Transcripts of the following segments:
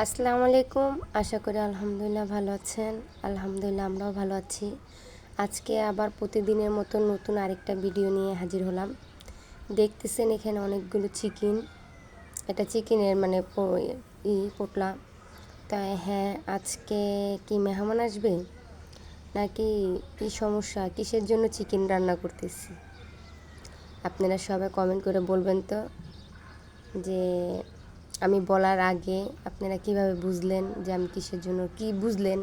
আসসালামু আলাইকুম। আশা করি আলহামদুলিল্লাহ ভালো আছেন। আলহামদুলিল্লাহ আমরাও ভালো আছি। আজকে আবার প্রতিদিনের মতো নতুন আরেকটা ভিডিও নিয়ে হাজির হলাম। দেখতেছেন এখানে অনেকগুলো চিকেন। এটা চিকেনের পোটলা। তাই হ্যাঁ, আজকে কি মেহমান আসবে নাকি কি সমস্যা, কিসের জন্য চিকেন রান্না করতেছি? আপনারা সবাই কমেন্ট করে বলবেন তো যে আমি বলার আগে আপনারা কিভাবে বুঝলেন যে আমি কিসের জন্য, কি বুঝলেন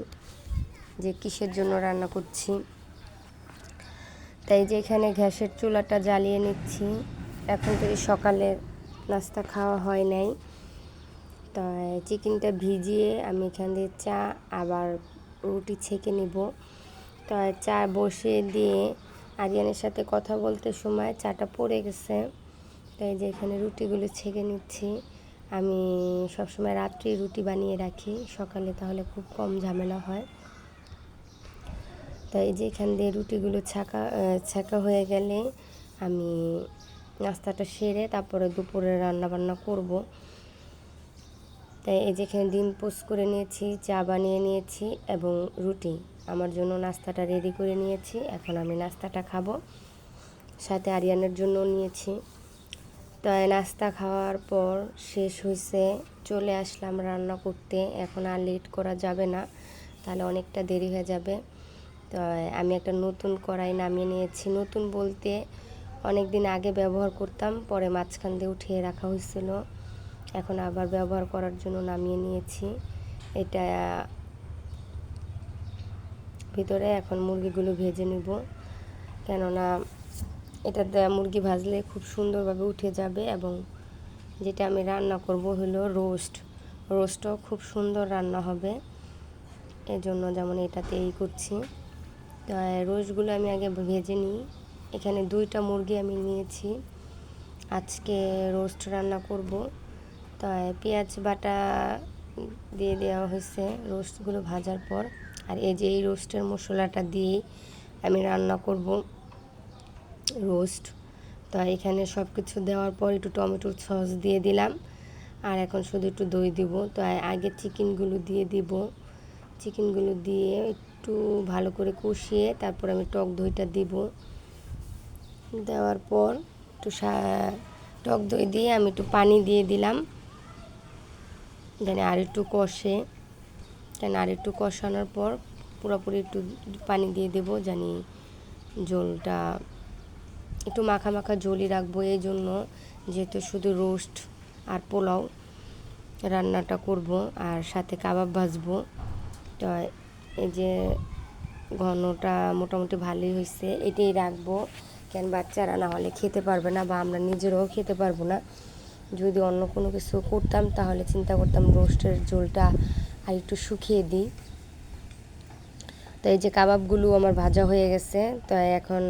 যে কিসের জন্য রান্না করছি। তাই যে এখানে গ্যাসের চুলাটা জ্বালিয়ে নিচ্ছি। এখন যদি সকালে নাস্তা খাওয়া হয় নাই, তাই চিকেনটা ভিজিয়ে আমি এখান দিয়ে চা আবার রুটি ছেঁকে নিব। তাই চা বসিয়ে দিয়ে আরিয়ানের সাথে কথা বলতে সময় চাটা পড়ে গেছে। তাই যে এখানে রুটিগুলো ছেঁকে নিচ্ছি। আমি সবসময় রাত্রি রুটি বানিয়ে রাখি, সকালে তাহলে খুব কম ঝামেলা হয়। তাই যে এখান দিয়ে রুটিগুলো ছাঁকা হয়ে গেলে আমি নাস্তাটা সেরে তারপরে দুপুরে রান্নাবান্না করব। তাই এই যে এখানে ডিম পোস্ট করে নিয়েছি, চা বানিয়ে নিয়েছি এবং রুটি আমার জন্য নাস্তাটা রেডি করে নিয়েছি। এখন আমি নাস্তাটা খাবো, সাথে আরিয়ানের জন্য নিয়েছি। তাই নাস্তা খাওয়ার পর শেষ হয়েছে, চলে আসলাম রান্না করতে। এখন আর লেট করা যাবে না, তাহলে অনেকটা দেরি হয়ে যাবে। তো আমি একটা নতুন কড়াই নামিয়ে নিয়েছি। নতুন বলতে অনেক দিন আগে ব্যবহার করতাম, পরে মাঝখান দিয়ে উঠিয়ে রাখা হয়েছিল, এখন আবার ব্যবহার করার জন্য নামিয়ে নিয়েছি। এটা ভিতরে এখন মুরগিগুলো ভেজে নিব, কেননা এটাতে মুরগি ভাজলে খুব সুন্দরভাবে উঠে যাবে। এবং যেটা আমি রান্না করব হলো রোস্টও খুব সুন্দর রান্না হবে, এজন্য যেমন এটাতেই করছি। তো রোস্টগুলো আমি আগে ভেজে নিই। এখানে 2টা মুরগি আমি নিয়েছি, আজকে রোস্ট রান্না করব। তাই পেঁয়াজ বাটা দিয়ে দেওয়া হয়েছে রোস্টগুলো ভাজার পর। আর এই যে এই রোস্টের মশলাটা দিয়ে আমি রান্না করব রোস্ট। তো এখানে সব কিছু দেওয়ার পর একটু টমেটোর সস দিয়ে দিলাম, আর এখন শুধু একটু দই দিব। তো আগে চিকেনগুলো দিয়ে দিব, চিকেনগুলো দিয়ে একটু ভালো করে কষিয়ে তারপর আমি টক দইটা দিব। দেওয়ার পর একটু টক দই দিয়ে আমি একটু পানি দিয়ে দিলাম, আর একটু কষানোর পর পুরোপুরি একটু পানি দিয়ে দেব, জানি ঝোলটা একটু মাখা মাখা ঝোলই রাখবো। এই জন্য যেহেতু শুধু রোস্ট আর পোলাও রান্নাটা করব আর সাথে কাবাব ভাজবো। তো এই যে ঘনটা মোটামুটি ভালোই হয়েছে, এটাই রাখবো, কেন বাচ্চারা না হলে খেতে পারবে না বা আমরা নিজেরাও খেতে পারবো না। যদি অন্য কোনো কিছু করতাম তাহলে চিন্তা করতাম রোস্টের ঝোলটা আর একটু শুকিয়ে দিই। তো এই যে কাবাবগুলো আমার ভাজা হয়ে গেছে। তো এখন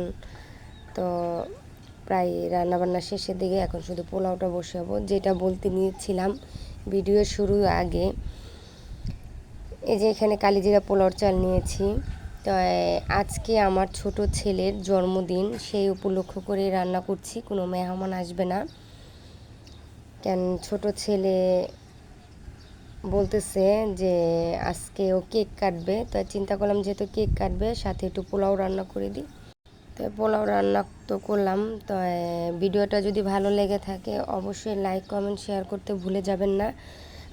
তো প্রায় রান্নাবান্না শেষের দিকে, এখন শুধু পোলাওটা বসাবো। যেটা বলতে নিয়েছিলাম ভিডিও শুরুর আগে, এই যে এখানে কালিজিরা পোলাওর চাল নিয়েছি। তো আজকে আমার ছোট ছেলের জন্মদিন, সেই উপলক্ষ করে রান্না করছি, কোনো মেহমান আসবে না। কেন ছোট ছেলে বলতেছে যে আজকে ও কেক কাটবে, তো চিন্তা করলাম যেহেতু কেক কাটবে সাথে একটু পোলাও রান্না করে দিই। তো পোলাও রান্না তো করলাম। তো ভিডিওটা যদি ভালো লেগে থাকে অবশ্যই লাইক কমেন্ট শেয়ার করতে ভুলে যাবেন না।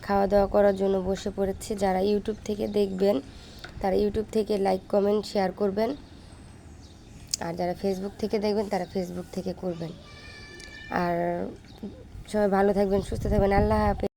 খাওয়া দাওয়া করার জন্য বসে পড়েছি। যারা ইউটিউব থেকে দেখবেন তারা ইউটিউব থেকে লাইক কমেন্ট শেয়ার করবেন, আর যারা ফেসবুক থেকে দেখবেন তারা ফেসবুক থেকে করবেন। আর সবাই ভালো থাকবেন, সুস্থ থাকবেন। আল্লাহ হাফেজ।